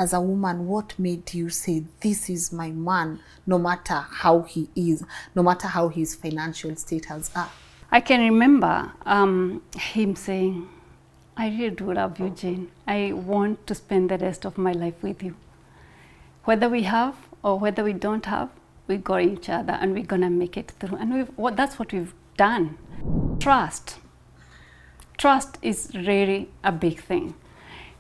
as a woman, what made you say, this is my man, no matter how he is, no matter how his financial status are? I can remember him saying, I really do love you, Jane. I want to spend the rest of my life with you. Whether we have or whether we don't have, we got each other and we're gonna make it through. And that's what we've done. Trust. Trust is really a big thing.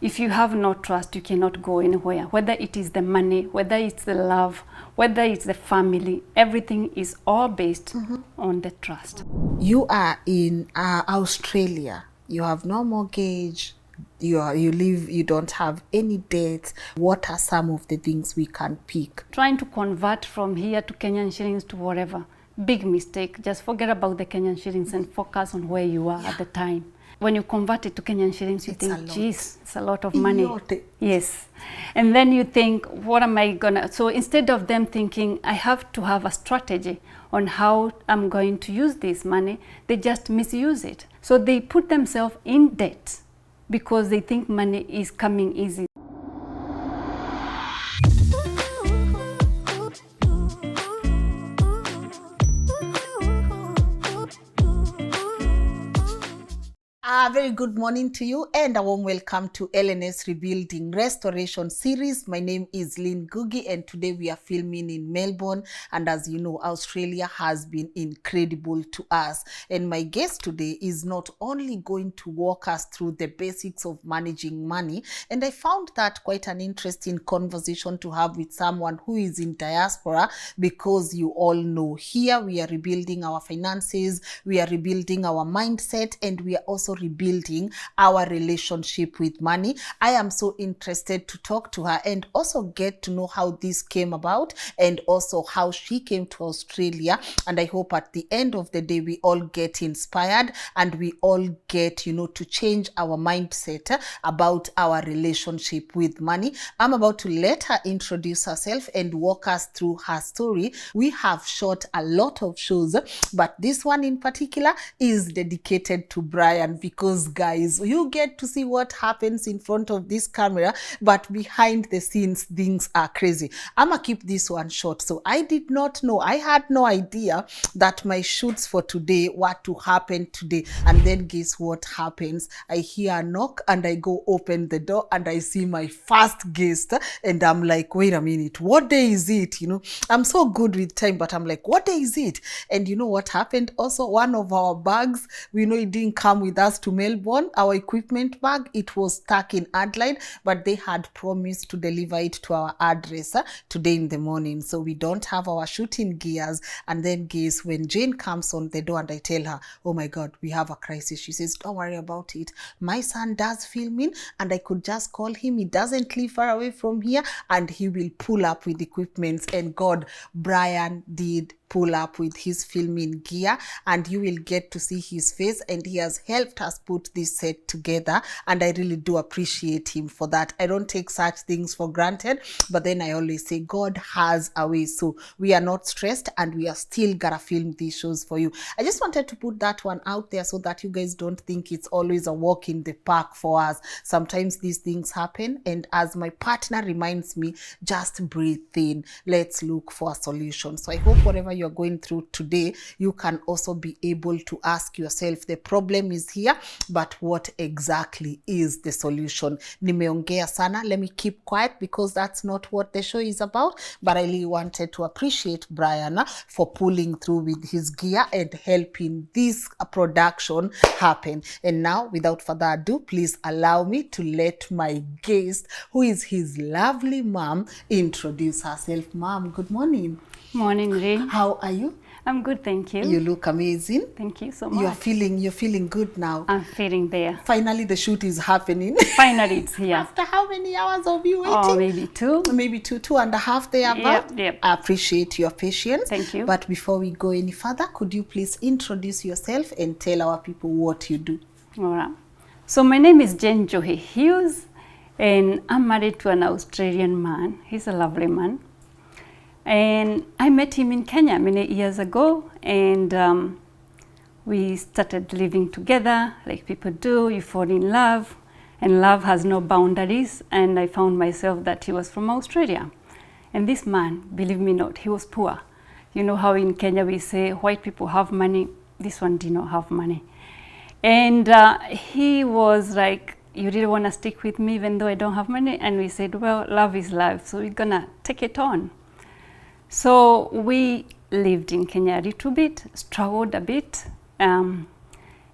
If you have no trust, you cannot go anywhere. Whether it is the money, whether it's the love, whether it's the family, everything is all based on the trust. You are in Australia. You have no mortgage. You live. You don't have any debts. What are some of the things we can pick? Trying to convert from here to Kenyan shillings to whatever, big mistake. Just forget about the Kenyan shillings and focus on where you are at the time. When you convert it to Kenyan shillings, you think, geez, it's a lot of money. Yes. And then you think, what am I gonna... So instead of them thinking, I have to have a strategy on how I'm going to use this money, they just misuse it. So they put themselves in debt because they think money is coming easy. A very good morning to you and a warm welcome to LNS Rebuilding Restoration Series. My name is Lynn Ngugi and today we are filming in Melbourne, and as you know, Australia has been incredible to us. And my guest today is not only going to walk us through the basics of managing money, and I found that quite an interesting conversation to have with someone who is in diaspora, because you all know here we are rebuilding our finances, we are rebuilding our mindset, and we are also rebuilding our relationship with money. I am so interested to talk to her and also get to know how this came about and also how she came to Australia. And I hope at the end of the day we all get inspired and we all get, to change our mindset about our relationship with money. I'm about to let her introduce herself and walk us through her story. We have shot a lot of shows, but this one in particular is dedicated to Brian, because guys, you get to see what happens in front of this camera, but behind the scenes things are crazy. I'ma keep this one short. So I did not know, I had no idea that my shoots for today were to happen today. And then guess what happens? I hear a knock and I go open the door and I see my first guest, and I'm like, wait a minute, what day is it? I'm so good with time, but I'm like, what day is it? And you know what happened? Also, one of our bags, we know it didn't come with us to Melbourne, our equipment bag, it was stuck in Adelaide, but they had promised to deliver it to our address today in the morning. So we don't have our shooting gears. And then guess when Jane comes on the door and I tell her, oh my God, we have a crisis. She says, don't worry about it. My son does filming and I could just call him. He doesn't live far away from here and he will pull up with equipments. And God, Brian did pull up with his filming gear, and you will get to see his face, and he has helped us put this set together, and I really do appreciate him for that. I don't take such things for granted, but then I always say God has a way, so we are not stressed and we are still gonna film these shows for you. I just wanted to put that one out there so that you guys don't think it's always a walk in the park for us. Sometimes these things happen, and as my partner reminds me, just breathe in, let's look for a solution. So I hope whatever you're going through today, you can also be able to ask yourself, the problem is here, but what exactly is the solution? Nimeongea sana, let me keep quiet because that's not what the show is about, but I really wanted to appreciate Brian for pulling through with his gear and helping this production happen. And now, without further ado, please allow me to let my guest, who is his lovely mom, introduce herself. Mom, good morning. Morning, Rin. How are you? I'm good, thank you. You look amazing. Thank you so much. You're feeling good now. I'm feeling there. Finally, the shoot is happening. Finally, it's here. After how many hours of you waiting? Oh, maybe two. Maybe two and a half there about. Yep. I appreciate your patience. Thank you. But before we go any further, could you please introduce yourself and tell our people what you do? All right. So my name is Jane Johi Hughes, and I'm married to an Australian man. He's a lovely man. And I met him in Kenya many years ago, and we started living together like people do. You fall in love, and love has no boundaries. And I found myself that he was from Australia. And this man, believe me not, he was poor. You know how in Kenya we say white people have money? This one did not have money. And he was like, you really want to stick with me even though I don't have money? And we said, well, love is life, so we're gonna take it on. So we lived in Kenya a little bit, struggled a bit, and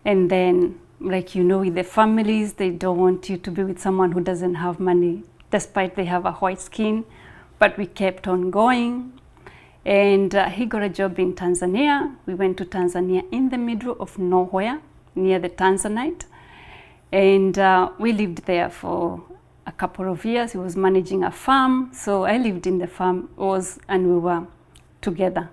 then, like, you know, with the families, they don't want you to be with someone who doesn't have money, despite they have a white skin. But we kept on going, and he got a job in Tanzania. We went to Tanzania in the middle of nowhere, near the Tanzanite, and we lived there for a couple of years. He was managing a farm, so I lived in the farm, and we were together.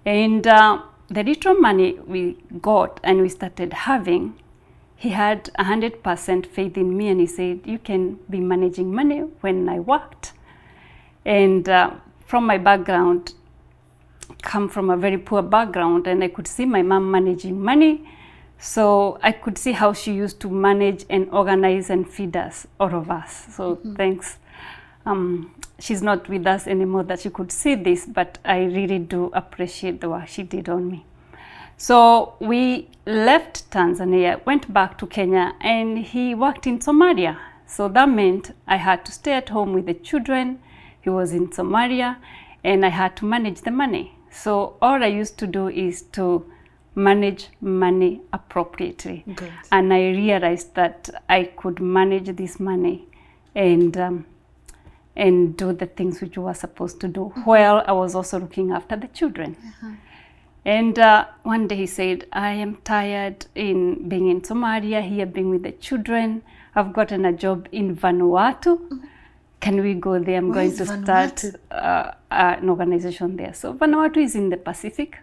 And the little money we got and we started having, he had 100% faith in me, and he said, you can be managing money when I worked. And from my background, come from a very poor background, and I could see my mom managing money. So I could see how she used to manage and organize and feed us, all of us. So thanks. She's not with us anymore that she could see this, but I really do appreciate the work she did on me. So we left Tanzania, went back to Kenya, and he worked in Somalia. So that meant I had to stay at home with the children. He was in Somalia, and I had to manage the money. So all I used to do is to manage money appropriately. Good. And I realized that I could manage this money and do the things which we were supposed to do, while I was also looking after the children. And one day he said, I am tired in being in Somalia, here being with the children. I've gotten a job in Vanuatu. Can we go there? I'm going to start an organization there. So Vanuatu is in the Pacific,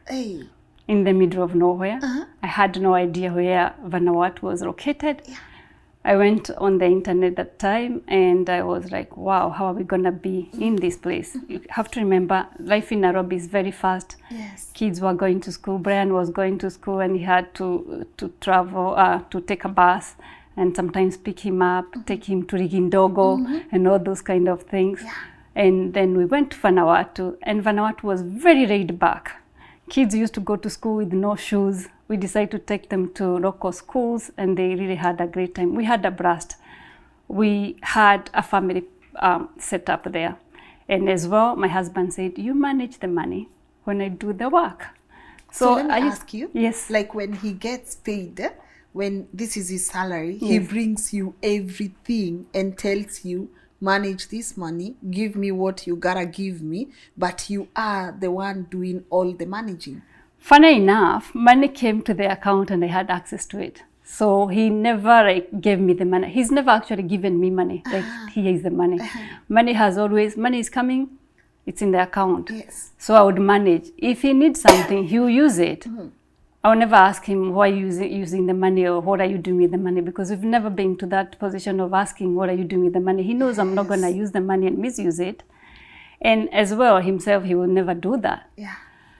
in the middle of nowhere. I had no idea where Vanuatu was located. I went on the internet that time, and I was like, wow, how are we going to be in this place? You have to remember, life in Nairobi is very fast. Yes. Kids were going to school. Brian was going to school, and he had to travel, to take a bus, and sometimes pick him up, take him to Rigindogo, and all those kind of things. Yeah. And then we went to Vanuatu, and Vanuatu was very laid back. Kids used to go to school with no shoes. We decided to take them to local schools, and they really had a great time. We had a blast. We had a family set up there. And as well, my husband said, you manage the money when I do the work. So let me ask you, yes, like when he gets paid, when this is his salary, he brings you everything and tells you, manage this money, give me what you gotta give me, but you are the one doing all the managing. Funny enough, money came to the account and I had access to it. So he never gave me the money. He's never actually given me money. Like, here is the money. Money is coming, it's in the account. Yes. So I would manage. If he needs something, he will use it. I will never ask him, why are you using the money, or what are you doing with the money? Because we've never been to that position of asking, what are you doing with the money? He knows I'm not going to use the money and misuse it. And as well, himself, he will never do that. Yeah.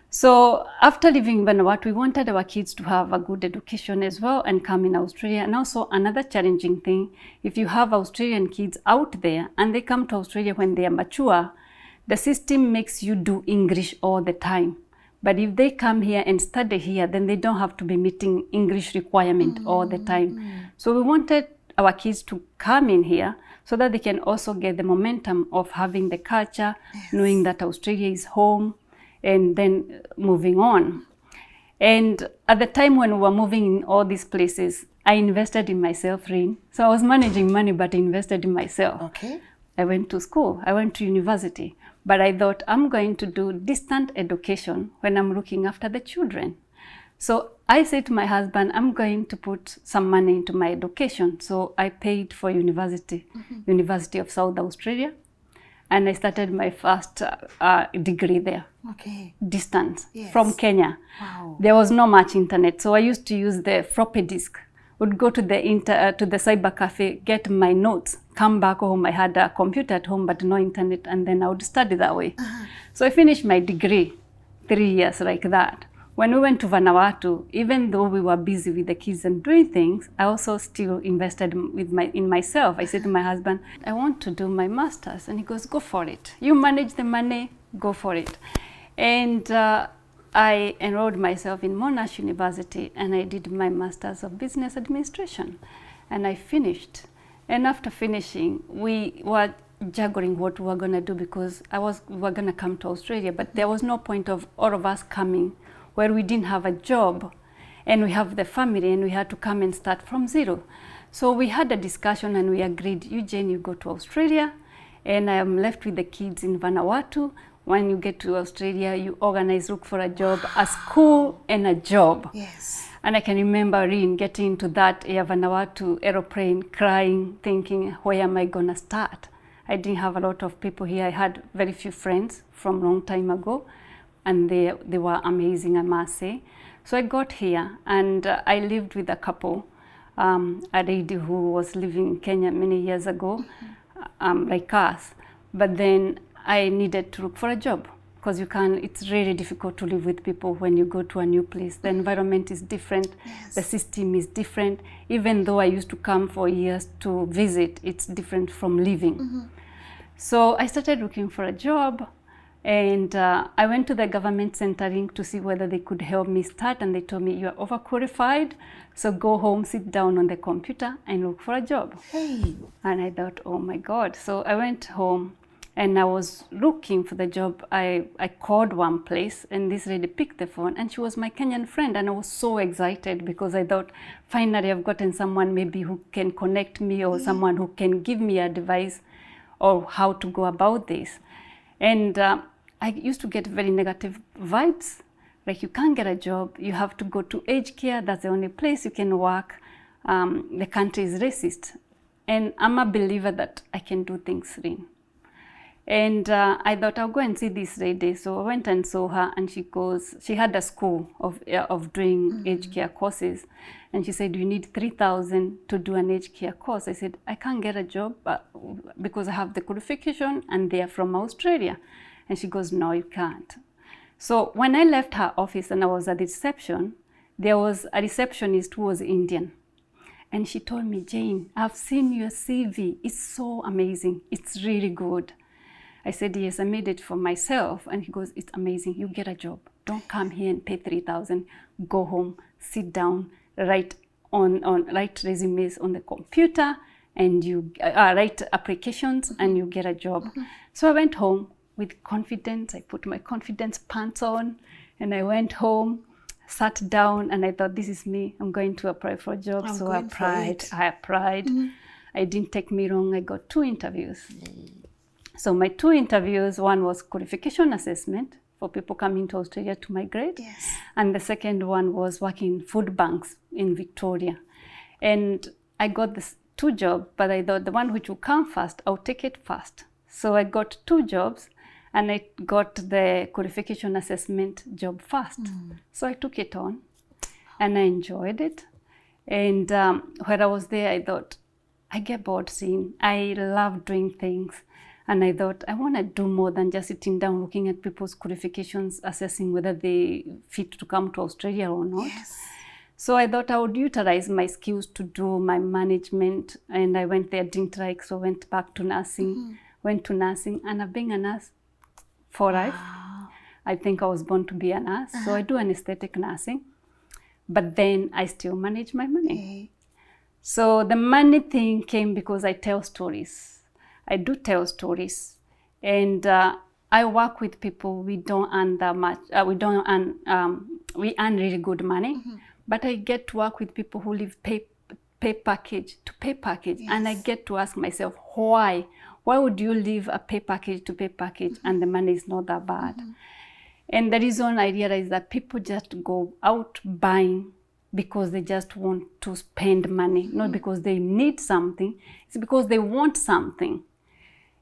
So after leaving Vanuatu, we wanted our kids to have a good education as well and come in Australia. And also another challenging thing, if you have Australian kids out there and they come to Australia when they are mature, the system makes you do English all the time. But if they come here and study here, then they don't have to be meeting English requirement all the time. So we wanted our kids to come in here so that they can also get the momentum of having the culture, knowing that Australia is home, and then moving on. And at the time when we were moving in all these places, I invested in myself, Lynn. So I was managing money, but I invested in myself. Okay. I went to school, I went to university, but I thought I'm going to do distant education when I'm looking after the children. So I said to my husband, I'm going to put some money into my education. So I paid for university, University of South Australia. And I started my first degree there. Okay. Distance, Yes. from Kenya. Wow. There was no much internet, so I used to use the floppy disk. Would go to the cyber cafe, get my notes, come back home. I had a computer at home, but no internet, and then I would study that way. So I finished my degree, 3 years like that. When we went to Vanuatu, even though we were busy with the kids and doing things, I also still invested in myself. I said to my husband, I want to do my master's. And he goes, go for it. You manage the money, go for it. And I enrolled myself in Monash University, and I did my master's of business administration. And I finished. And after finishing, we were juggling what we were going to do, because we were going to come to Australia, but there was no point of all of us coming where we didn't have a job and we have the family and we had to come and start from zero. So we had a discussion and we agreed, you Jane, you go to Australia and I am left with the kids in Vanuatu. When you get to Australia, you organize, look for a job, a school and a job. Yes. And I can remember getting into that Air Vanuatu aeroplane, crying, thinking, where am I gonna start? I didn't have a lot of people here. I had very few friends from long time ago, and they were amazing, I must say. So I got here and I lived with a couple, a lady who was living in Kenya many years ago, like us. But then I needed to look for a job, because it's really difficult to live with people when you go to a new place. The environment is different, Yes. the system is different. Even though I used to come for years to visit, it's different from living. So I started looking for a job, and I went to the government centering to see whether they could help me start, and they told me, you are overqualified, so go home, sit down on the computer and look for a job. Hey. And I thought, oh my God. So I went home and I was looking for the job. I called one place and this lady picked the phone, and she was my Kenyan friend, and I was so excited because I thought, finally I've gotten someone maybe who can connect me, or someone who can give me advice or how to go about this. And I used to get very negative vibes, like you can't get a job, you have to go to aged care, that's the only place you can work, the country is racist. And I'm a believer that I can do things, Lynn. And I thought I'll go and see this lady. So I went and saw her, and she had a school of doing aged care courses. And she said, you need 3,000 to do an aged care course. I said, I can't get a job because I have the qualification and they are from Australia. And she goes, no, you can't. So when I left her office and I was at the reception, there was a receptionist who was Indian. And she told me, Jane, I've seen your CV. It's so amazing. It's really good. I said, yes, I made it for myself. And he goes, it's amazing. You get a job. Don't come here and pay 3,000. Go home, sit down, write resumes on the computer, and you write applications, and you get a job. So I went home with confidence. I put my confidence pants on, and I went home, sat down, and I thought, this is me. I'm going to apply for a job. So I applied. It didn't take me long. I got 2 interviews. So my 2 interviews, one was qualification assessment for people coming to Australia to migrate. Yes. And the second one was working in food banks in Victoria. And I got these 2 jobs, but I thought the one which will come first, I'll take it first. So I got 2 jobs, and I got the qualification assessment job first. So I took it on and I enjoyed it. And when I was there, I thought, I get bored seeing. I love doing things. And I thought, I want to do more than just sitting down looking at people's qualifications, assessing whether they fit to come to Australia or not. Yes. So I thought I would utilize my skills to do my management. And I went there, didn't like, so went back to nursing, went to nursing, and I've been a nurse for life. I think I was born to be a nurse. So I do anesthetic nursing, but then I still manage my money. So the money thing came because I tell stories. I do tell stories, and I work with people. We don't earn that much. We earn really good money, but I get to work with people who live pay package to pay package, and I get to ask myself, why? Why would you leave a pay package to pay package and the money is not that bad? And the reason I realize that people just go out buying because they just want to spend money, not because they need something. It's because they want something.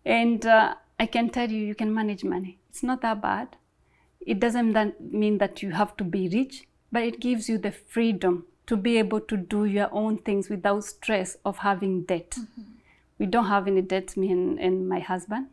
And I can tell you, you can manage money. It's not that bad. It doesn't mean that you have to be rich, but it gives you the freedom to be able to do your own things without stress of having debt. We don't have any debt, me and my husband.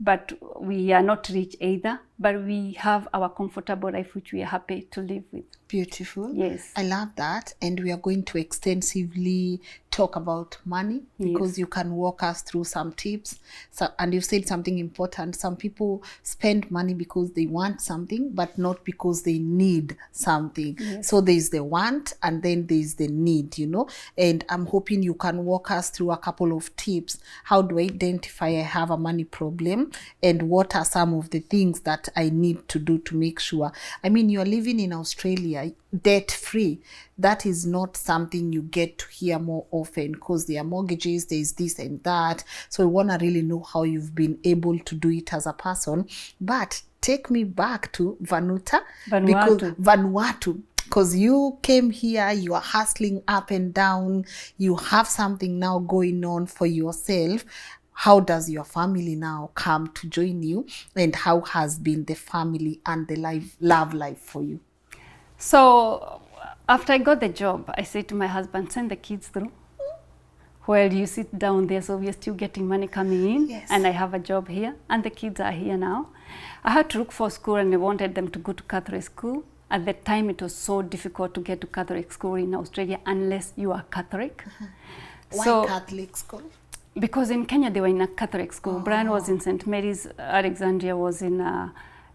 but we are not rich either, but we have our comfortable life which we are happy to live with. Beautiful. Yes. I love that. And we are going to extensively talk about money, because Yes. you can walk us through some tips. So, and you said something important. Some people spend money because they want something, but not because they need something. Yes. So there's the want and then there's the need, you know. And I'm hoping you can walk us through a couple of tips. How do I identify I have a money problem? And what are some of the things that I need to do to make sure? I mean, you're living in Australia debt free. That is not something you get to hear more often, because there are mortgages, there's this and that. So we want to really know how you've been able to do it as a person. But take me back to Vanuatu. Because you came here, you are hustling up and down, you have something now going on for yourself. How does your family now come to join you, and how has been the family and the love life for you? So after I got the job, I said to my husband, send the kids through while you sit down there, so we're still getting money coming in. Yes. And I have a job here and the kids are here now. I had to look for school and I wanted them to go to Catholic school. At the time it was so difficult to get to Catholic school in Australia unless you are Catholic. Why Catholic school? Because in Kenya they were in a Catholic school. Brian was in St. Mary's, Alexandria was in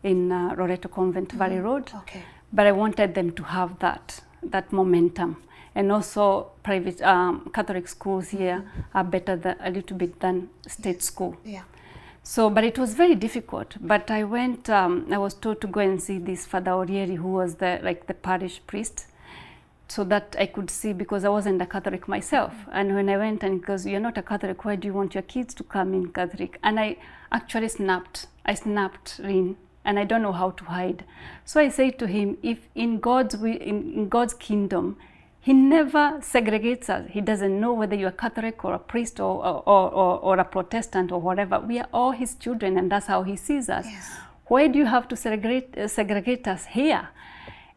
Loreto Convent, Valley Road. Okay. But I wanted them to have that momentum. And also private Catholic schools here are better a little bit than state school. Yeah. So, but it was very difficult. But I went, I was told to go and see this Father Orieri, who was the parish priest, so that I could see, because I wasn't a Catholic myself. And when I went, and he goes, you're not a Catholic, why do you want your kids to come in Catholic? And I actually snapped. I snapped, Lynn, and I don't know how to hide. So I say to him, if in God's kingdom, he never segregates us. He doesn't know whether you're a Catholic or a priest or a Protestant or whatever. We are all his children, and that's how he sees us. Yes. Why do you have to segregate us here?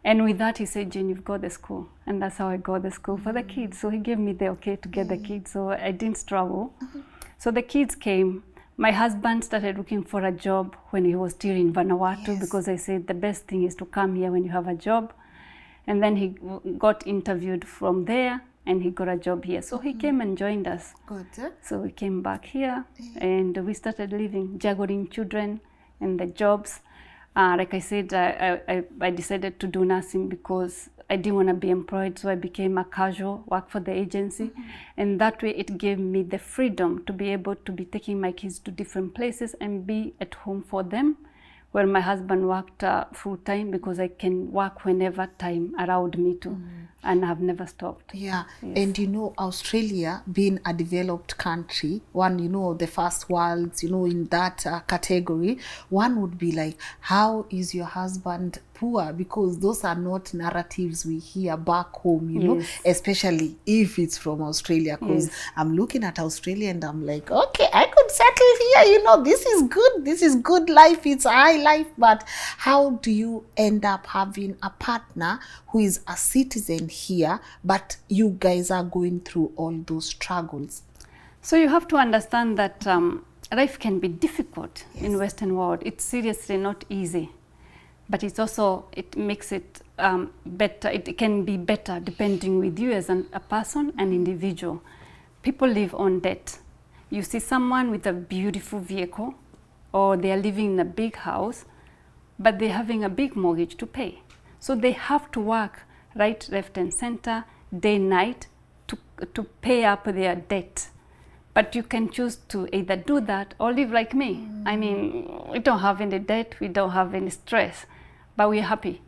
And with that, he said, Jane, you've got the school. And that's how I got the school for the kids. So he gave me the okay to get the kids, so I didn't struggle. So the kids came. My husband started looking for a job when he was still in Vanuatu, because I said the best thing is to come here when you have a job. And then he got interviewed from there, and he got a job here. So he came and joined us. Good. So we came back here, and we started living, juggling children and the jobs. Like I said, I decided to do nursing because I didn't want to be employed, so I became a casual, work for the agency. And that way it gave me the freedom to be able to be taking my kids to different places and be at home for them, where my husband worked full-time, because I can work whenever time allowed me to, and I've never stopped. Yeah. Yes. And you know, Australia being a developed country, one, you know, the first worlds, you know, in that category, one would be like, how is your husband poor? Because those are not narratives we hear back home, you know, especially if it's from Australia. Because I'm looking at Australia and I'm like, okay, I could settle here, you know, this is good life, it's high life. But how do you end up having a partner who is a citizen here, but you guys are going through all those struggles? So you have to understand that life can be difficult in Western world. It's seriously not easy, but it's also, it makes it better. It can be better depending with you as a person, an individual. People live on debt. You see someone with a beautiful vehicle, or they are living in a big house, but they're having a big mortgage to pay. So they have to work right, left, and center, day, night, to pay up their debt. But you can choose to either do that or live like me. I mean, we don't have any debt, we don't have any stress, but we're happy.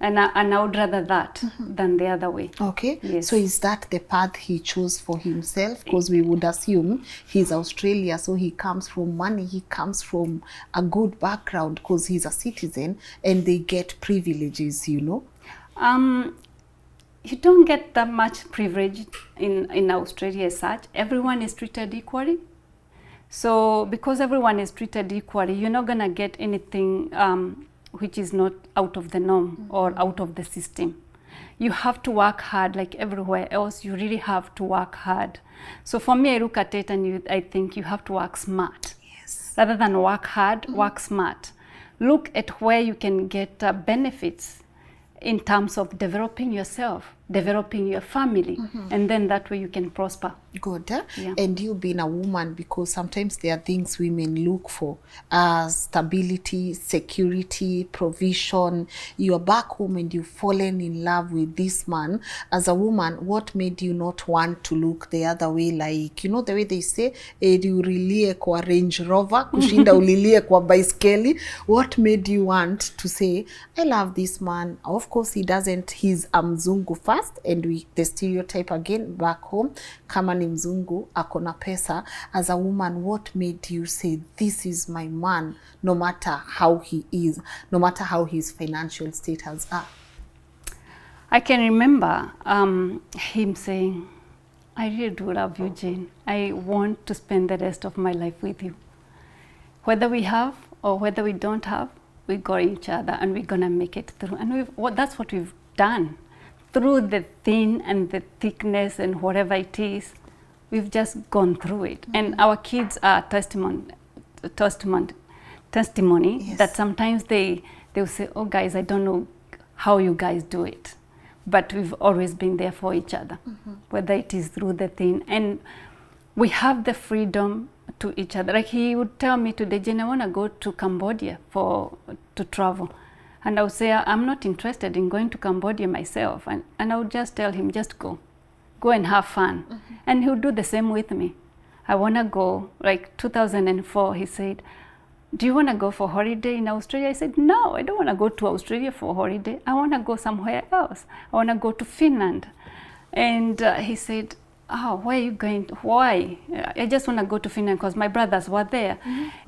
And I would rather that than the other way. Okay. Yes. So is that the path he chose for himself? Because we would assume he's Australia, so he comes from money, he comes from a good background because he's a citizen, and they get privileges, you know? You don't get that much privilege in Australia as such. Everyone is treated equally. So because everyone is treated equally, you're not gonna get anything which is not out of the norm or out of the system. You have to work hard like everywhere else. You really have to work hard. So for me, I look at it and I think you have to work smart. Yes. Rather than work hard, work smart. Look at where you can get benefits in terms of developing yourself, developing your family, and then that way you can prosper. Good. Yeah. And you being a woman, because sometimes there are things women look for, stability, security, provision. You are back home and you've fallen in love with this man. As a woman, what made you not want to look the other way? Like, you know, the way they say, ulilie kwa Range Rover, kushinda ulilie kwa baiskeli. What made you want to say, I love this man? Of course, he's a mzungu first, and the stereotype again back home, kama ni mzungu akona pesa. As a woman, what made you say, this is my man, no matter how he is, no matter how his financial status are? I can remember him saying, I really do love you, Jane. I want to spend the rest of my life with you. Whether we have or whether we don't have, we got each other and we're gonna make it through. And that's what we've done. Through the thin and the thickness and whatever it is, we've just gone through it. And our kids are testimony Yes. that sometimes they'll say, oh guys, I don't know how you guys do it. But we've always been there for each other, whether it is through the thin. And we have the freedom to each other. Like he would tell me today, Jane, I want to go to Cambodia to travel. And I would say, I'm not interested in going to Cambodia myself. And I would just tell him, just go and have fun. And he would do the same with me. I want to go, like 2004, he said, do you want to go for holiday in Australia? I said, no, I don't want to go to Australia for holiday. I want to go somewhere else. I want to go to Finland. And he said, oh, where are you going? Why? I just want to go to Finland because my brothers were there.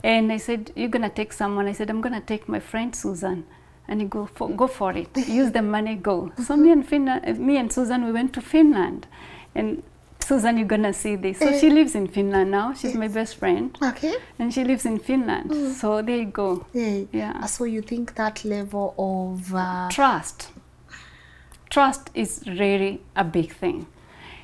And I said, you're going to take someone? I said, I'm going to take my friend Susan. And he go for it. Use the money, go. So me and Susan, we went to Finland. And Susan, you're going to see this. So she lives in Finland now. She's my best friend. Okay. And she lives in Finland. So there you go. Yeah. So you think that level of... Trust. Trust is really a big thing.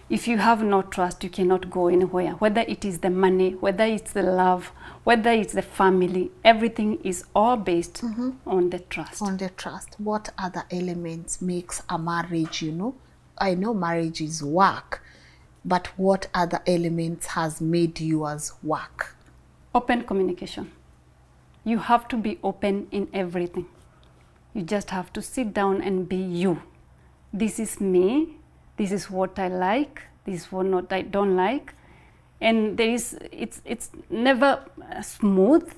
If you have no trust, you cannot go anywhere. Whether it is the money, whether it's the love, whether it's the family, everything is all based on the trust. On the trust. What other elements makes a marriage, you know? I know marriage is work, but what other elements has made you as work? Open communication. You have to be open in everything. You just have to sit down and be you. This is me. This is what I like. This is what I don't like. And it's never smooth.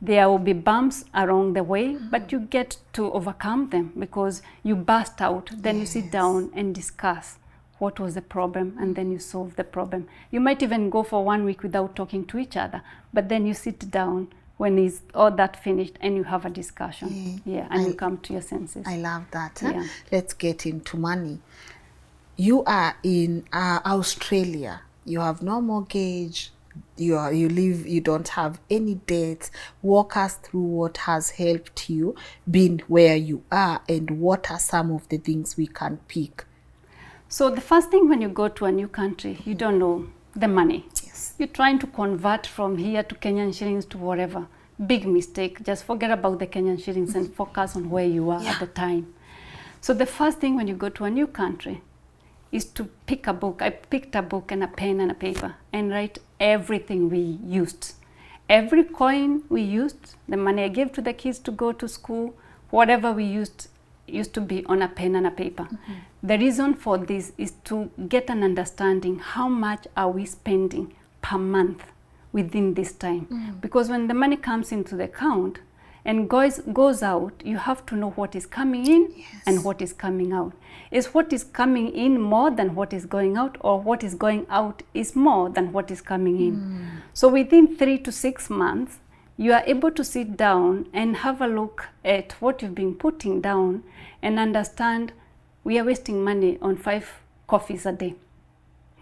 There will be bumps along the way, but you get to overcome them because you burst out. Then you sit down and discuss what was the problem, and then you solve the problem. You might even go for 1 week without talking to each other, but then you sit down when is all that finished and you have a discussion. And you come to your senses. I love that. Yeah. Let's get into money. You are in Australia. You have no mortgage. You don't have any debts. Walk us through what has helped you being where you are, and what are some of the things we can pick. So the first thing when you go to a new country, you don't know the money. Yes. You're trying to convert from here to Kenyan shillings to whatever. Big mistake. Just forget about the Kenyan shillings and focus on where you are at the time. So the first thing when you go to a new country is to pick a book. I picked a book and a pen and a paper and write everything we used. Every coin we used, the money I gave to the kids to go to school, whatever we used to be on a pen and a paper. The reason for this is to get an understanding how much are we spending per month within this time. Because when the money comes into the account and goes out, you have to know what is coming in and what is coming out. Is what is coming in more than what is going out, or what is going out is more than what is coming in? So within 3 to 6 months, you are able to sit down and have a look at what you've been putting down and understand we are wasting money on 5 coffees a day.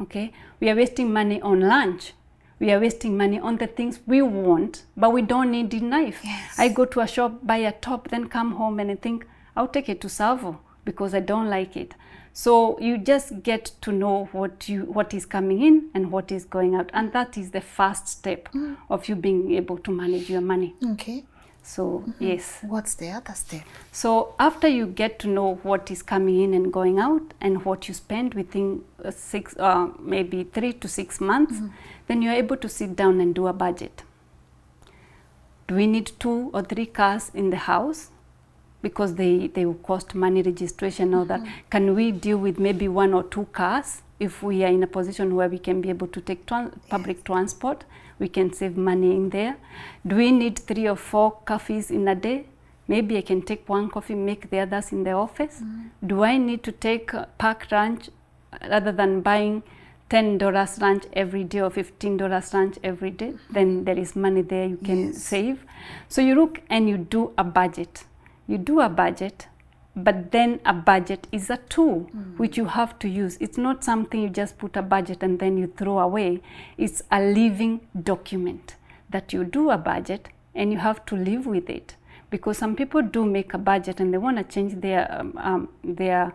Okay? We are wasting money on lunch. We are wasting money on the things we want, but we don't need in life. I go to a shop, buy a top, then come home and I think, I'll take it to Savo because I don't like it. So you just get to know what is coming in and what is going out, and that is the first step of you being able to manage your money. Okay. So yes. What's the other step? So after you get to know what is coming in and going out and what you spend within maybe 3 to 6 months, then you're able to sit down and do a budget. Do we need 2 or 3 cars in the house? Because they will cost money, registration, all that. Can we deal with maybe 1 or 2 cars if we are in a position where we can be able to take public transport? We can save money in there. Do we need 3 or 4 coffees in a day? Maybe I can take 1 coffee, make the others in the office. Do I need to take packed lunch rather than buying $10 lunch every day or $15 lunch every day? Then there is money there you can save. So you look and you do a budget. You do a budget, but then a budget is a tool which you have to use. It's not something you just put a budget and then you throw away. It's a living document that you do a budget and you have to live with it. Because some people do make a budget and they want to change their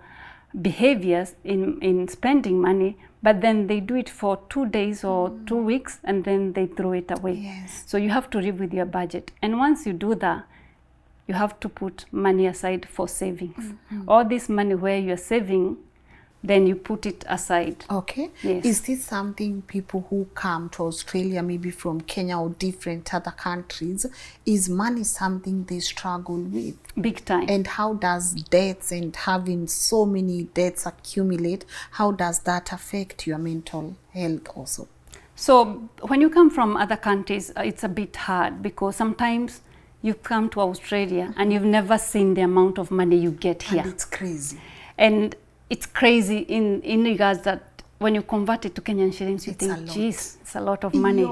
behaviors in spending money, but then they do it for 2 days or 2 weeks and then they throw it away. Yes. So you have to live with your budget. And once you do that, you have to put money aside for savings. All this money where you're saving, then you put it aside. Okay. Yes. Is this something people who come to Australia, maybe from Kenya or different other countries, is money something they struggle with? Big time. And how does debts and having so many debts accumulate, how does that affect your mental health also? So when you come from other countries, it's a bit hard because sometimes you come to Australia and you've never seen the amount of money you get here. And it's crazy. And it's crazy in regards that when you convert it to Kenyan shillings, you think, geez, it's a lot of money.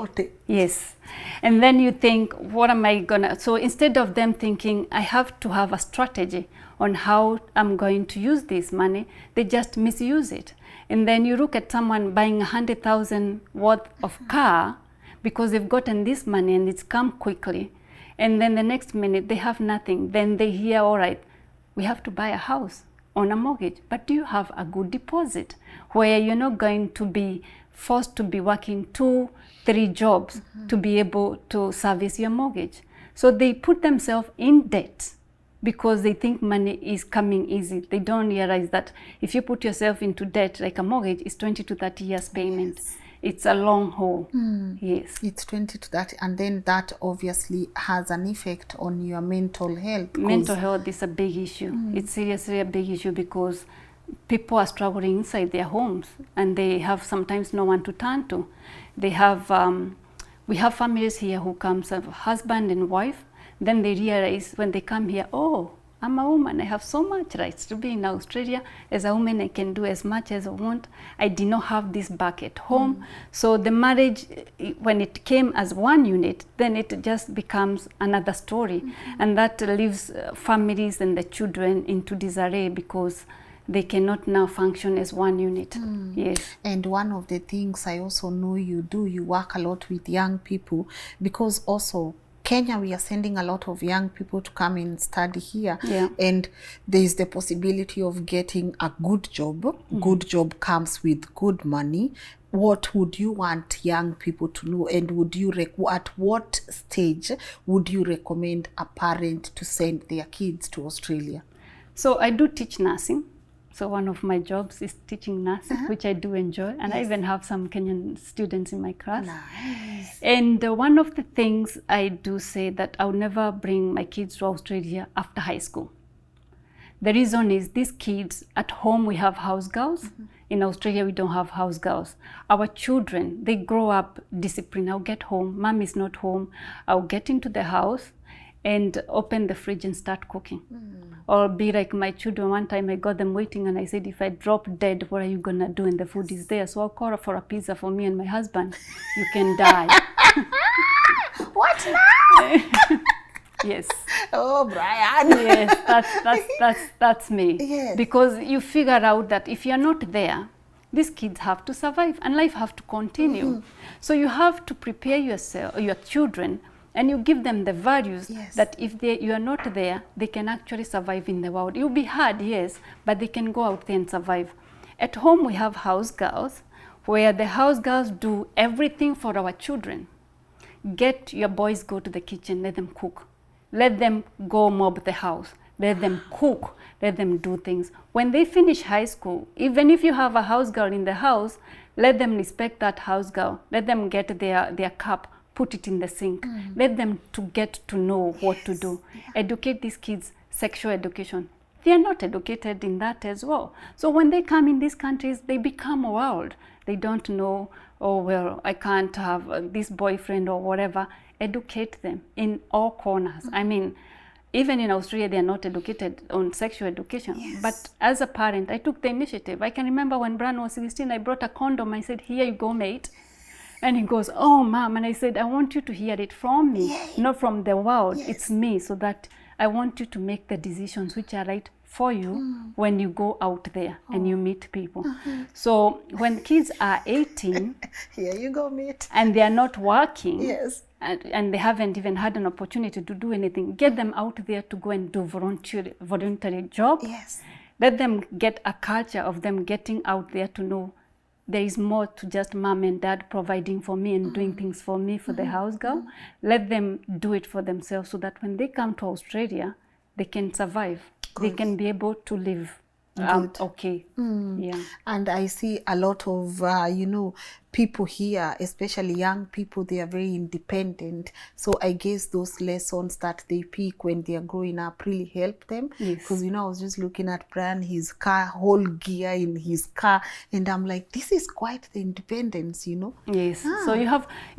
Yes. And then you think, what am I gonna, so instead of them thinking, I have to have a strategy on how I'm going to use this money, they just misuse it. And then you look at someone buying 100,000 worth of car because they've gotten this money and it's come quickly. And then the next minute they have nothing. Then they hear, all right, we have to buy a house on a mortgage. But do you have a good deposit where you're not going to be forced to be working 2, 3 jobs to be able to service your mortgage? So they put themselves in debt because they think money is coming easy. They don't realize that if you put yourself into debt, like a mortgage, is 20 to 30 years payment. Yes. It's a long haul. Yes. It's 20 to 30, and then that obviously has an effect on your mental health. Mental health is a big issue. It's seriously a big issue because people are struggling inside their homes and they have sometimes no one to turn to. They have, we have families here who comes as husband and wife. Then they realize when they come here, oh, I'm a woman, I have so much rights to be in Australia. As a woman, I can do as much as I want. I did not have this back at home. So the marriage, when it came as one unit, then it just becomes another story. And that leaves families and the children into disarray because they cannot now function as one unit. Yes. And one of the things I also know you do, you work a lot with young people, because also Kenya, we are sending a lot of young people to come and study here. Yeah. And there is the possibility of getting a good job. Good job comes with good money. What would you want young people to know? And would you, at what stage would you recommend a parent to send their kids to Australia? So I do teach nursing. So one of my jobs is teaching nursing, which I do enjoy. And I even have some Kenyan students in my class. Nice. And one of the things I do say that I'll never bring my kids to Australia after high school. The reason is these kids, at home we have house girls. In Australia, we don't have house girls. Our children, they grow up disciplined. I'll get home, mom is not home. I'll get into the house and open the fridge and start cooking. Or be like my children. One time I got them waiting and I said, if I drop dead, what are you gonna do? And the food is there. So I'll call for a pizza for me and my husband. You can die. What now? Yes. Oh, Brian. Yes, that's me. Yes. Because you figure out that if you're not there, these kids have to survive and life have to continue. So you have to prepare yourself, your children, and you give them the values Yes. that if you are not there, they can actually survive in the world. It will be hard, yes, but they can go out there and survive. At home, we have house girls, where the house girls do everything for our children. Get your boys, go to the kitchen, let them cook. Let them go mob the house. Let them cook. Let them do things. When they finish high school, even if you have a house girl in the house, let them respect that house girl. Let them get their cup, put it in the sink. Let them to get to know what to do. Educate these kids sexual education. They are not educated in that as well. So when they come in these countries, they become wild. They don't know, oh, well, I can't have this boyfriend or whatever. Educate them in all corners. I mean, even in Australia, they are not educated on sexual education. Yes. But as a parent, I took the initiative. I can remember when Brian was 16, I brought a condom. I said, here you go, mate. And he goes, oh, mom. And I said, I want you to hear it from me, not from the world. Yes. It's me, so that I want you to make the decisions which are right for you when you go out there and you meet people. So when kids are 18 Here you go, mate. and they are not working, Yes. and they haven't even had an opportunity to do anything, get them out there to go and do voluntary job. Yes. Let them get a culture of them getting out there to know there is more to just mom and dad providing for me and doing things for me, for the house girl. Let them do it for themselves, so that when they come to Australia, they can survive. They can be able to live okay. Yeah. And I see a lot of, people here, especially young people, they are very independent. So I guess those lessons that they pick when they are growing up really help them. Yes. Because, I was just looking at Brian, his car, whole gear in his car. And I'm like, this is quite the independence, Yes. So you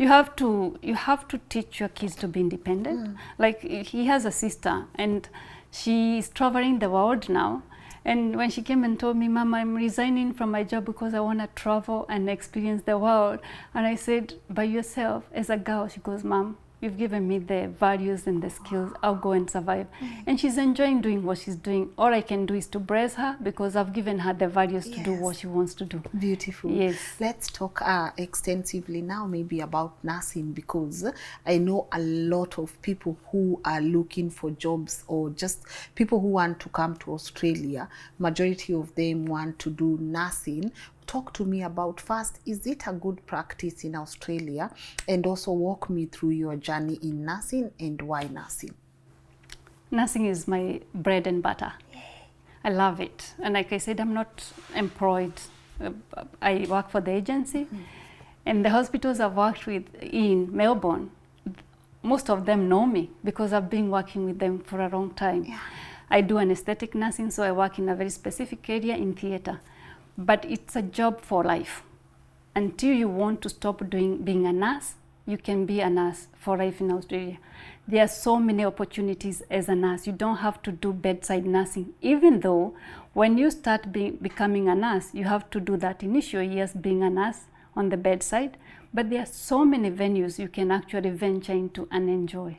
have to teach your kids to be independent. Like, he has a sister, and she is traveling the world now. And when she came and told me, Mom, I'm resigning from my job because I want to travel and experience the world. And I said, by yourself, as a girl? She goes, Mom, you've given me the values and the skills. I'll go and survive. And she's enjoying doing what she's doing. All I can do is to brace her, because I've given her the values to do what she wants to do. Beautiful. Yes. Let's talk extensively now maybe about nursing, because I know a lot of people who are looking for jobs, or just people who want to come to Australia. Majority of them want to do nursing. Talk to me about, first, is it a good practice in Australia? And also walk me through your journey in nursing and why nursing. Nursing is my bread and butter. I love it. And like I said, I'm not employed. I work for the agency. And the hospitals I've worked with in Melbourne, most of them know me because I've been working with them for a long time. Yeah. I do anesthetic nursing, so I work in a very specific area in theatre. But it's a job for life. Until you want to stop being a nurse, you can be a nurse for life in Australia. There are so many opportunities as a nurse. You don't have to do bedside nursing, even though when you start becoming a nurse, you have to do that initial years being a nurse on the bedside. But there are so many venues you can actually venture into and enjoy.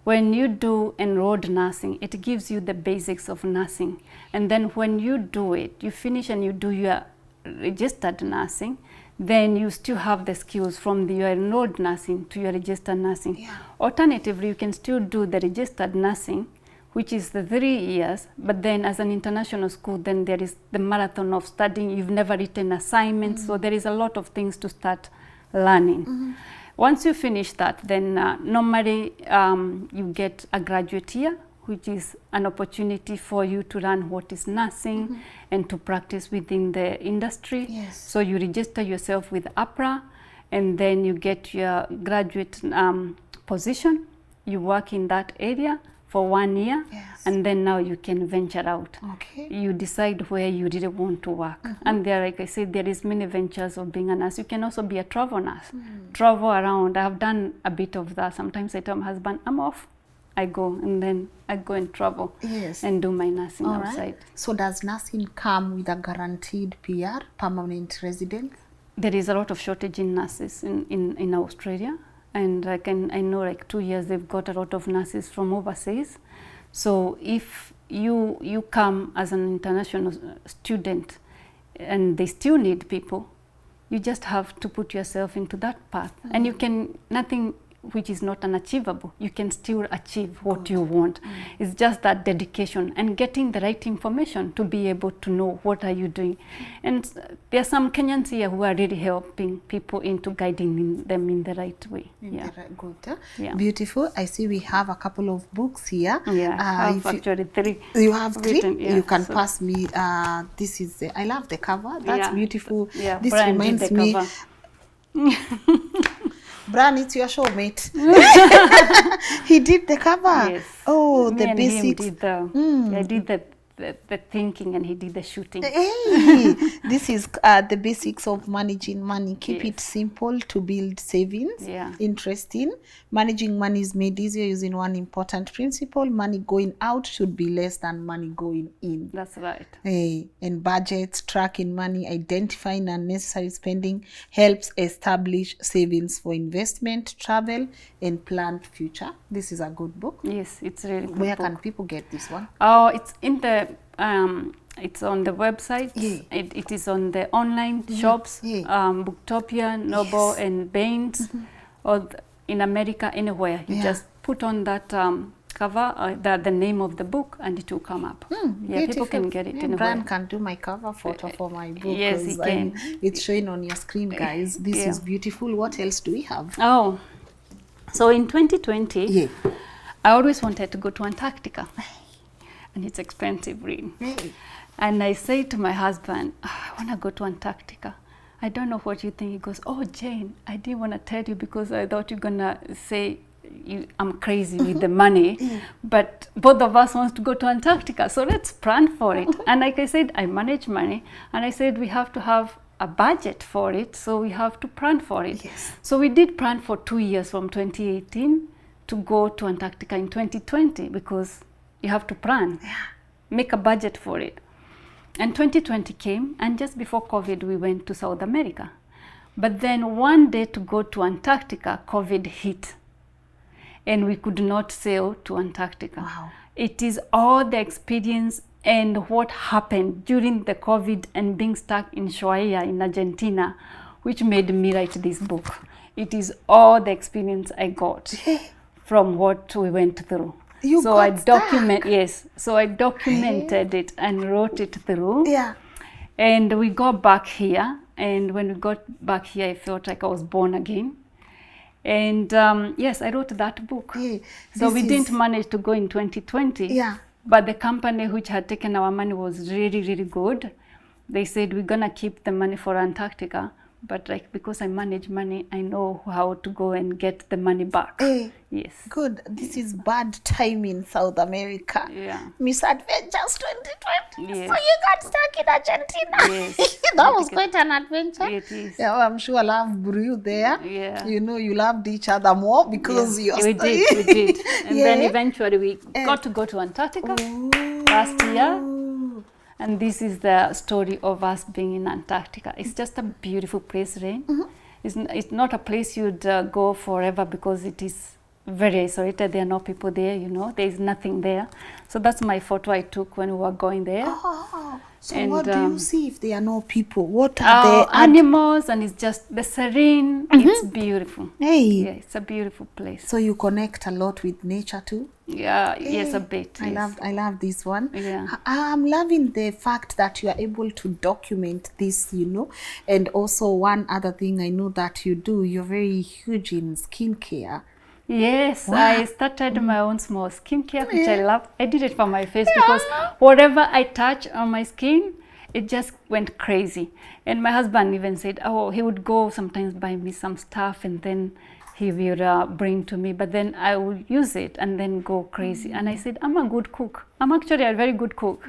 When you do enrolled nursing, it gives you the basics of nursing. And then when you do it, you finish and you do your registered nursing, then you still have the skills from your enrolled nursing to your registered nursing. Yeah. Alternatively, you can still do the registered nursing, which is the 3 years, but then as an international school, then there is the marathon of studying. You've never written assignments, so there is a lot of things to start learning. Once you finish that, then normally you get a graduate year, which is an opportunity for you to learn what is nursing and to practice within the industry. Yes. So you register yourself with APRA, and then you get your graduate position. You work in that area for 1 year, and then now you can venture out. Okay. You decide where you really want to work. And there, like I said, there is many ventures of being a nurse. You can also be a travel nurse. Travel around. I've done a bit of that. Sometimes I tell my husband, I'm off. I go, and then I go and travel and do my nursing outside. Right. So does nursing come with a guaranteed PR, permanent residence? There is a lot of shortage in nurses in Australia. And I know like 2 years they've got a lot of nurses from overseas. So if you come as an international student and they still need people, you just have to put yourself into that path. And you can, nothing which is not unachievable. You can still achieve what you want. It's just that dedication and getting the right information to be able to know what are you doing. And there are some Kenyans here who are really helping people into guiding them in the right way. Good. Beautiful. I see we have a couple of books here. I have actually 3. You have 3? Written, you can pass me. This is I love the cover. That's beautiful. This Brian reminds me. Brian, it's your show, mate. He did the cover. Yes. Oh, Me the and basics. him did I did the thinking and he did the shooting. Hey, this is the basics of managing money. Keep it simple to build savings. Interesting. Managing money is made easier using one important principle. Money going out should be less than money going in. That's right. Hey, and budgets, tracking money, identifying unnecessary spending helps establish savings for investment, travel, and planned future. This is a good book. Yes, it's really good. Where can people get this one? Oh, it's in the it's on the website. It is on the online shops, Booktopia, Noble, and Baines, or in America, anywhere. You just put on that cover, the name of the book, and it will come up. People can get it anywhere. Brian can do my cover photo for my book. Yes, he can. It's showing on your screen, guys. This is beautiful. What else do we have? Oh, so in 2020, I always wanted to go to Antarctica. And it's expensive, really. And I say to my husband, I want to go to Antarctica. I don't know what you think. He goes, oh, Jane, I didn't want to tell you because I thought you're going to say I'm crazy with the money. But both of us want to go to Antarctica, so let's plan for it. And like I said, I manage money. And I said we have to have a budget for it, so we have to plan for it. So we did plan for 2 years from 2018 to go to Antarctica in 2020 because you have to plan, make a budget for it. And 2020 came, and just before COVID, we went to South America. But then one day to go to Antarctica, COVID hit, and we could not sail to Antarctica. Wow. It is all the experience and what happened during the COVID and being stuck in Ushuaia in Argentina, which made me write this book. It is all the experience I got from what we went through. So I documented it and wrote it through. And we got back here, and when we got back here, I felt like I was born again. And yes, I wrote that book. So we didn't manage to go in 2020. But the company which had taken our money was really, really good. They said, we're gonna keep the money for Antarctica. But like, because I manage money, I know how to go and get the money back. Yes. Good. This is bad time in South America. Misadventures 2020. So you got stuck in Argentina. That was quite an adventure. It is. I'm sure love grew there. You know, you loved each other more because you're we did. And then eventually we got to go to Antarctica last year. And this is the story of us being in Antarctica. It's just a beautiful place, Rain. It's not a place you'd go forever because it is very isolated. There are no people there, you know. There is nothing there. So that's my photo I took when we were going there. So and, what do you see if there are no people? What are the animals? And it's just the serene. It's beautiful. Yeah, it's a beautiful place. So you connect a lot with nature too? Yes, a bit. I love this one. I'm loving the fact that you are able to document this, you know. And also one other thing I know that you do, you're very huge in skincare. Yes, I started my own small skincare, which I love. I did it for my face because whatever I touch on my skin, it just went crazy. And my husband even said, oh, he would go sometimes buy me some stuff and then he will bring to me, but then I would use it and then go crazy. And I said, I'm a good cook. I'm actually a very good cook.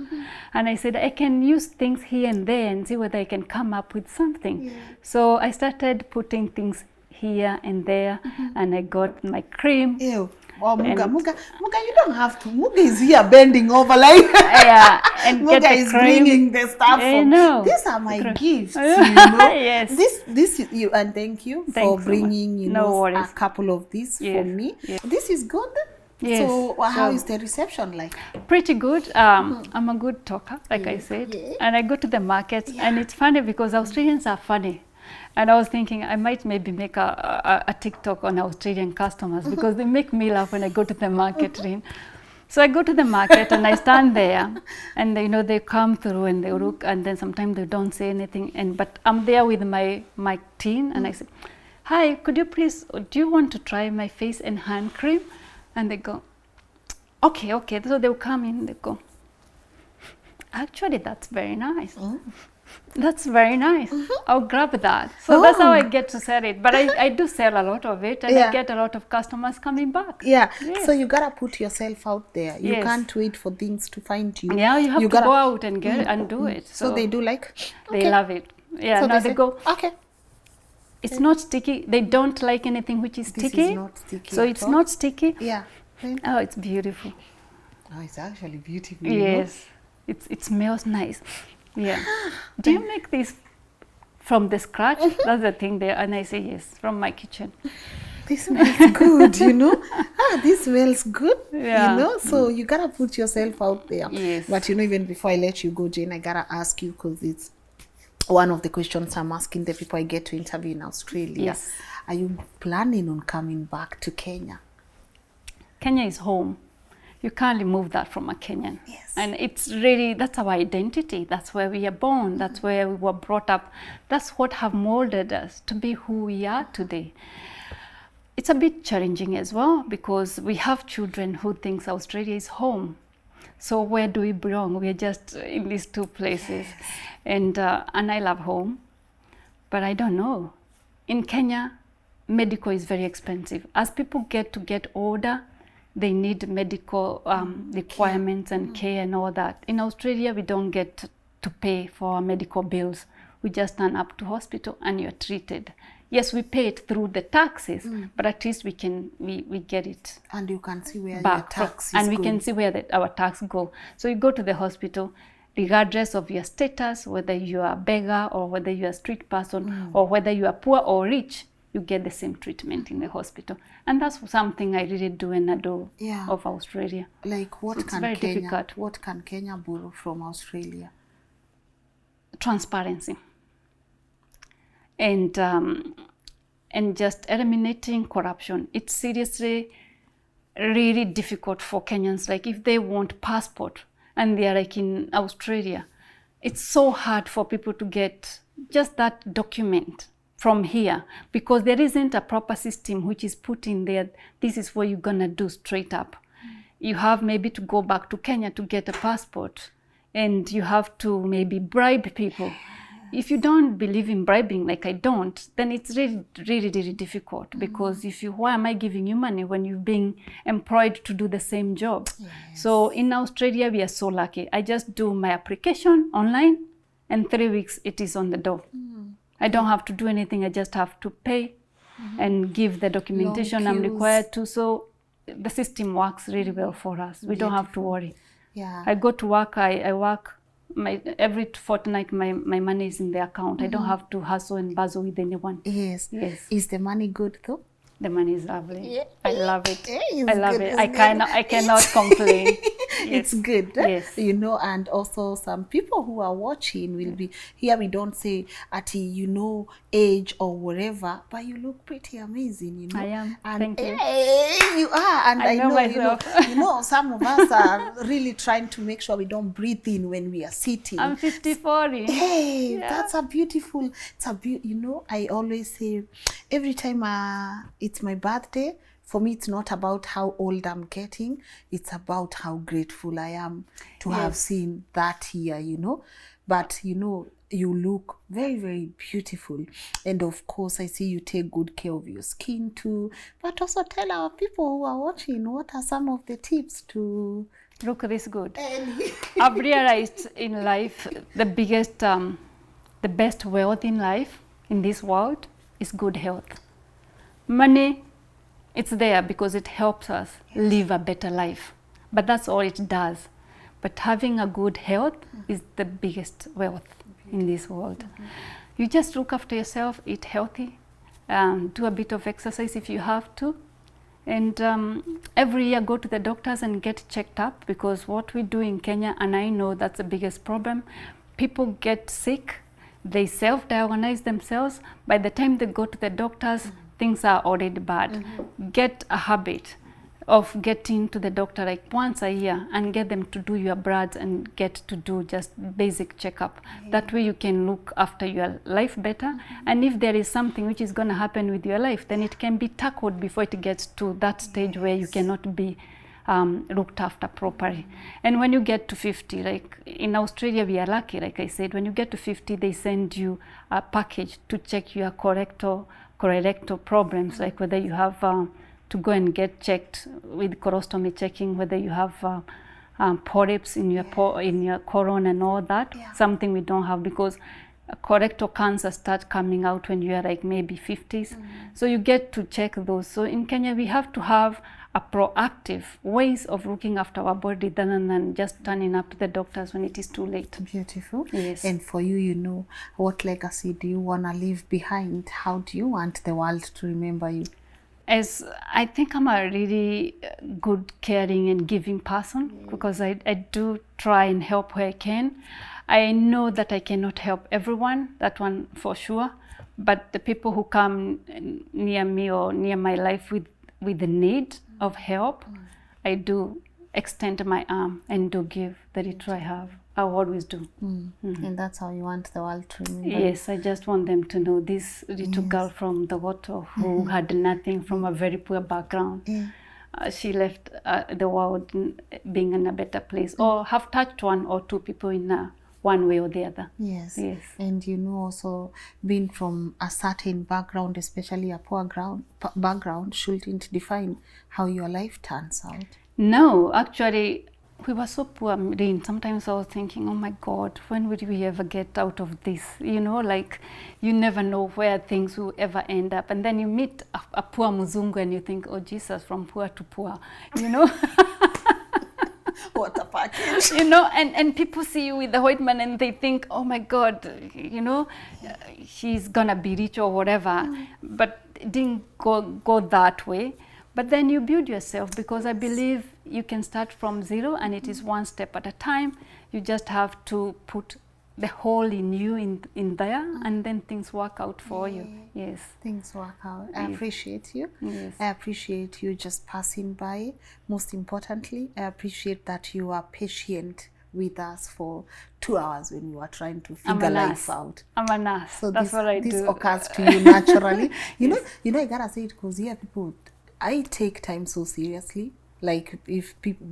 And I said, I can use things here and there and see whether I can come up with something. So I started putting things here and there, and I got my cream. Well, Muga, you don't have to. Muga is here bending over like and Muga is bringing the stuff. These are my gifts. You know? This is you, and thank you for bringing a couple of these for me. This is good. So how is the reception like? Pretty good. I'm a good talker, like I said, and I go to the market, and it's funny because Australians are funny. And I was thinking I might maybe make a TikTok on Australian customers because they make me laugh when I go to the market. So I go to the market and I stand there, and they come through and they look, and then sometimes they don't say anything. But I'm there with my teen, and I say, "Hi, could you please? Do you want to try my face and hand cream?" And they go, "Okay, okay." So they'll come in, they go, "Actually, that's very nice. That's very nice. I'll grab that." So that's how I get to sell it. But I do sell a lot of it, and I get a lot of customers coming back. Yeah. Yes. So you gotta put yourself out there. You Yes. can't wait for things to find you. Yeah, you have to go out and get and do it. So they do like, They love it. Yeah, so now they they go, okay. it's not sticky. They don't like anything which is This sticky. is not sticky So at it's all. not sticky. Yeah. Oh, it's beautiful. Oh, it's actually beautiful. You know? Yes. It smells nice. Yeah. Do you make this from the scratch? That's the thing there. And I say, yes, from my kitchen. This smells good, you know. This smells good, Yeah. you know. So you gotta put yourself out there. Yes. But even before I let you go, Jane, I gotta ask you, because it's one of the questions I'm asking the people I get to interview in Australia. Yes. Are you planning on coming back to Kenya? Kenya is home. You can't remove that from a Kenyan. Yes. And it's really, that's our identity. That's where we are born. That's where we were brought up. That's what have molded us to be who we are today. It's a bit challenging as well, because we have children who think Australia is home. So where do we belong? We are just in these two places. Yes. And I love home, but I don't know. In Kenya, medical is very expensive. As people get older, they need medical requirements and care and all that. In Australia, we don't get to pay for our medical bills. We just turn up to hospital and you're treated. Yes, we pay it through the taxes, but at least we get it And you can see where back, your tax is and we going. can see where our tax go. So you go to the hospital, regardless of your status, whether you are a beggar or whether you are a street person or whether you are poor or rich, you get the same treatment in the hospital. And that's something I really do and adore of Australia. Like what It's can very Kenya? difficult. What can Kenya borrow from Australia? Transparency. And just eliminating corruption. It's seriously really difficult for Kenyans. Like if they want passport and they are like in Australia, it's so hard for people to get just that document from here, because there isn't a proper system which is put in there. This is what you're gonna do straight up. You have maybe to go back to Kenya to get a passport, and you have to maybe bribe people. If you don't believe in bribing, like I don't, then it's really, really, really difficult, because why am I giving you money when you're being employed to do the same job? Yes. So in Australia, we are so lucky. I just do my application online, and 3 weeks it is on the door. I don't have to do anything. I just have to pay and give the documentation I'm required to. So the system works really well for us. We don't have to worry. Yeah. I go to work, I work. Every fortnight, my money is in the account. I don't have to hustle and bustle with anyone. Yes. Yes. Is the money good though? The money is lovely. Yeah. I love it. It's I love good, it. isn't I cannot complain. It's good. Yes. You know, and also some people who are watching will be here. We don't say at age or whatever, but you look pretty amazing, you know. I am. And Thank you. You are, and I know myself. Some of us are really trying to make sure we don't breathe in when we are sitting. I'm 54. Hey, Yeah. that's a beautiful. I always say every time it's my birthday. For me, it's not about how old I'm getting. It's about how grateful I am to have seen that year, you know. But, you look very, very beautiful. And of course, I see you take good care of your skin too. But also tell our people who are watching, what are some of the tips to look this good? I've realized in life the best wealth in life, in this world, is good health. Money, it's there because it helps us live a better life. But that's all it does. But having a good health is the biggest wealth in this world. You just look after yourself, eat healthy, do a bit of exercise if you have to. And every year go to the doctors and get checked up, because what we do in Kenya, and I know that's the biggest problem, people get sick they self-diagnose themselves. By the time they go to the doctors, things are already bad. Get a habit of getting to the doctor like once a year and get them to do your bloods and get to do just basic checkup. That way you can look after your life better. And if there is something which is going to happen with your life, then it can be tackled before it gets to that stage where you cannot be looked after properly. And when you get to 50, like in Australia we are lucky, like I said, when you get to 50 they send you a package to check your colorectal problems, like whether you have to go and get checked with colostomy, checking whether you have polyps in your colon and all that. Something we don't have, because colorectal cancer start coming out when you are like maybe 50s. So you get to check those. So in Kenya we have to have a proactive ways of looking after our body rather than just turning up to the doctors when it is too late. Beautiful. Yes. And for you, you know, what legacy do you want to leave behind? How do you want the world to remember you? As I think I'm a really good, caring and giving person, because I do try and help where I can. I know that I cannot help everyone, that one for sure, but the people who come near me or near my life with the need of help, I do extend my arm and do give the little I have. I always do. And that's how you want the world to remember. Yes, I just want them to know this little girl from the water who had nothing, from a very poor background. She left the world being in a better place, or have touched one or two people in one way or the other. Yes. Yes. And you know, also being from a certain background, especially a poor background, shouldn't define how your life turns out. No, actually, we were so poor, Lynn. Sometimes I was thinking, oh my God, when will we ever get out of this? You know, like, you never know where things will ever end up. And then you meet a poor Muzungu and you think, oh Jesus, from poor to poor, you know? What a package. You know, and people see you with the white man and they think, oh my God, you know, he's gonna be rich or whatever. But it didn't go that way. But then you build yourself, because I believe you can start from zero, and it is one step at a time. You just have to put the whole in you in there, and then things work out for you. Yes. Things work out. I appreciate you. Yes. I appreciate you just passing by. Most importantly, I appreciate that you are patient with us for 2 hours when you are trying to figure life out. I'm a nurse. So that's what I do. This occurs to you naturally. You know, I gotta say it, because here people, I take time so seriously. Like, if people,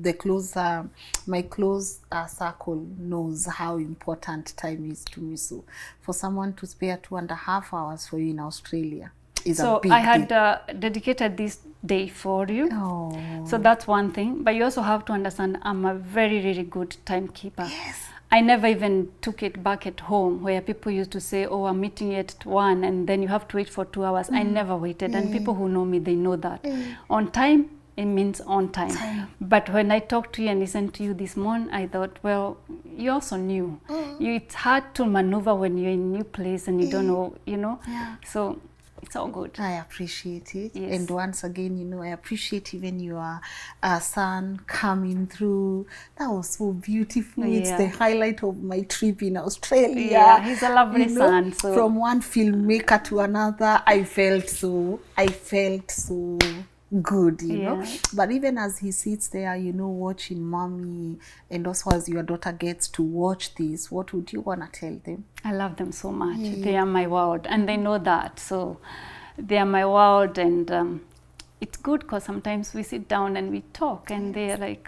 my close circle knows how important time is to me. So for someone to spare 2.5 hours for you in Australia is a big deal. So I had dedicated this day for you. Oh. So that's one thing. But you also have to understand, I'm a very, really good timekeeper. Yes. I never even took it back at home, where people used to say, oh, I'm meeting at 1 and then you have to wait for 2 hours. I never waited. And people who know me, they know that. On time, it means on time. But when I talked to you and listened to you this morning, I thought, well, you also knew. It's hard to maneuver when you're in a new place and you don't know, you know. So it's all good. I appreciate it. Yes. And once again, you know, I appreciate even your son coming through. That was so beautiful. It's the highlight of my trip in Australia. Yeah, he's a lovely son. So from one filmmaker to another, I felt so good, you know. But even as he sits there, you know, watching mommy, and also as your daughter gets to watch this, what would you want to tell them? I love them so much. They are my world, and they know that. So they are my world, and it's good because sometimes we sit down and we talk, and they're like,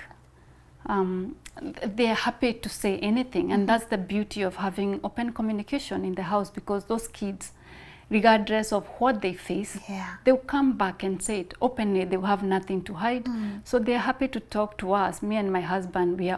they're happy to say anything. And that's the beauty of having open communication in the house, because those kids, regardless of what they face, they'll come back and say it openly. They will have nothing to hide. So they're happy to talk to us. Me and my husband, we've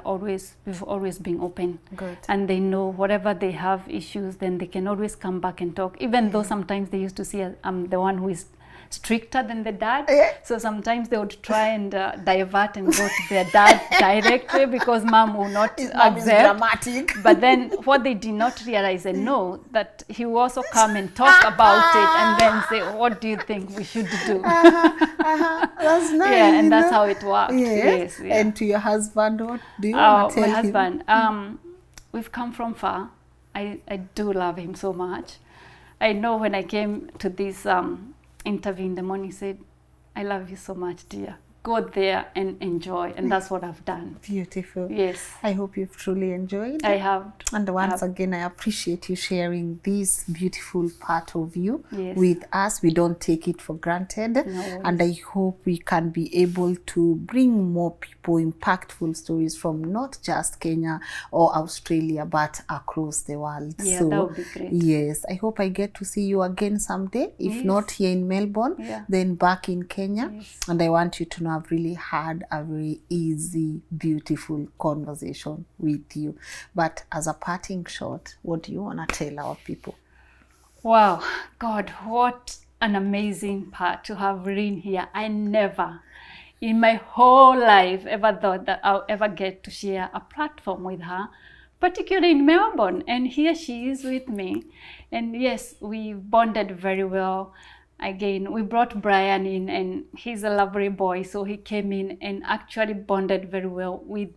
always been open. Good. And they know whatever they have issues, then they can always come back and talk, even though sometimes they used to see I'm the one who is stricter than the dad. So sometimes they would try and divert and go to their dad directly, because mom will not accept. Dramatic. But then what they did not realize and know, that he will also come and talk about it and then say, what do you think we should do? That's nice. Yeah, and that's how it works. Yes. And to your husband, what do you want to tell my him? husband, we've come from far. I do love him so much. I know when I came to this interview in the morning, he said, I love you so much, dear. Go there and enjoy. And that's what I've done. Beautiful. Yes. I hope you've truly enjoyed. I have. And once again, I appreciate you sharing this beautiful part of you Yes. with us. We don't take it for granted. No worries. And I hope we can be able to bring more people impactful stories from not just Kenya or Australia, but across the world. Yeah, so, that would be great. Yes, I hope I get to see you again someday. If Yes. not here in Melbourne, Yeah. then back in Kenya. Yes. And I want you to know I've really had a very easy, beautiful conversation with you. But as a parting shot, what do you want to tell our people? Wow, God, what an amazing part to have Lynn here. I never in my whole life ever thought that I'll ever get to share a platform with her, particularly in Melbourne. And here she is with me. And yes, we bonded very well. Again, we brought Brian in, and he's a lovely boy, so he came in and actually bonded very well with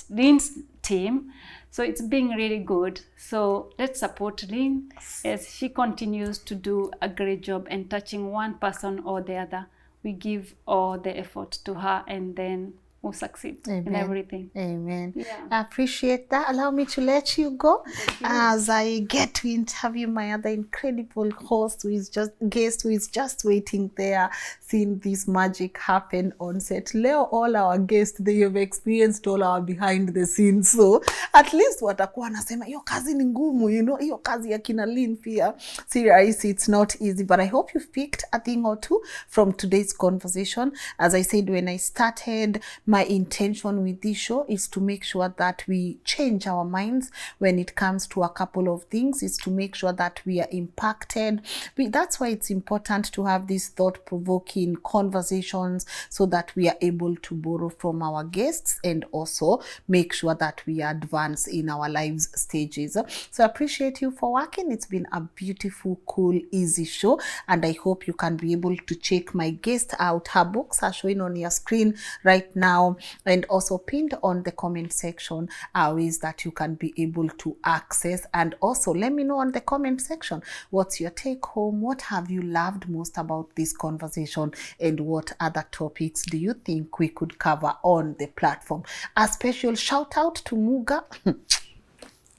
Lynn's team. So it's been really good. So let's support Lynn as she continues to do a great job and touching one person or the other. We give all the effort to her, and then we'll succeed. Amen. In everything. Amen. Yeah. I appreciate that. Allow me to let you go as I get to interview my other incredible host who is just waiting there, seeing this magic happen on set. Leo, all our guests, they have experienced all our behind the scenes, so at least watakuwa nasema hiyo kazi ni ngumu, hiyo kazi ya kina Lynn pia si rahisi. It's not easy, but I hope you've picked a thing or two from today's conversation. As I said when I started, my intention with this show is to make sure that we change our minds when it comes to a couple of things, is to make sure that we are impacted. That's why it's important to have these thought-provoking conversations so that we are able to borrow from our guests and also make sure that we advance in our lives stages. So I appreciate you for working. It's been a beautiful, cool, easy show, and I hope you can be able to check my guest out. Her books are showing on your screen right now, and also pinned on the comment section are ways that you can be able to access. And also let me know on the comment section, what's your take home? What have you loved most about this conversation, and what other topics do you think we could cover on the platform? A special shout out to Muga.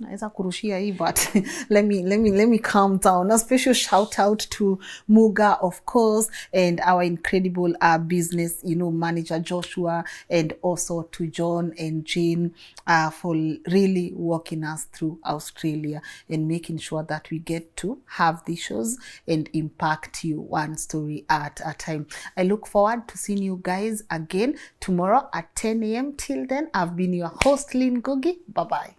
Naweza kurushia hii, but let me calm down. A special shout out to Muga, of course, and our incredible business manager Joshua, and also to John and Jane for really walking us through Australia and making sure that we get to have these shows and impact you one story at a time. I look forward to seeing you guys again tomorrow at 10 a.m. Till then, I've been your host, Lynn Ngugi. Bye-bye.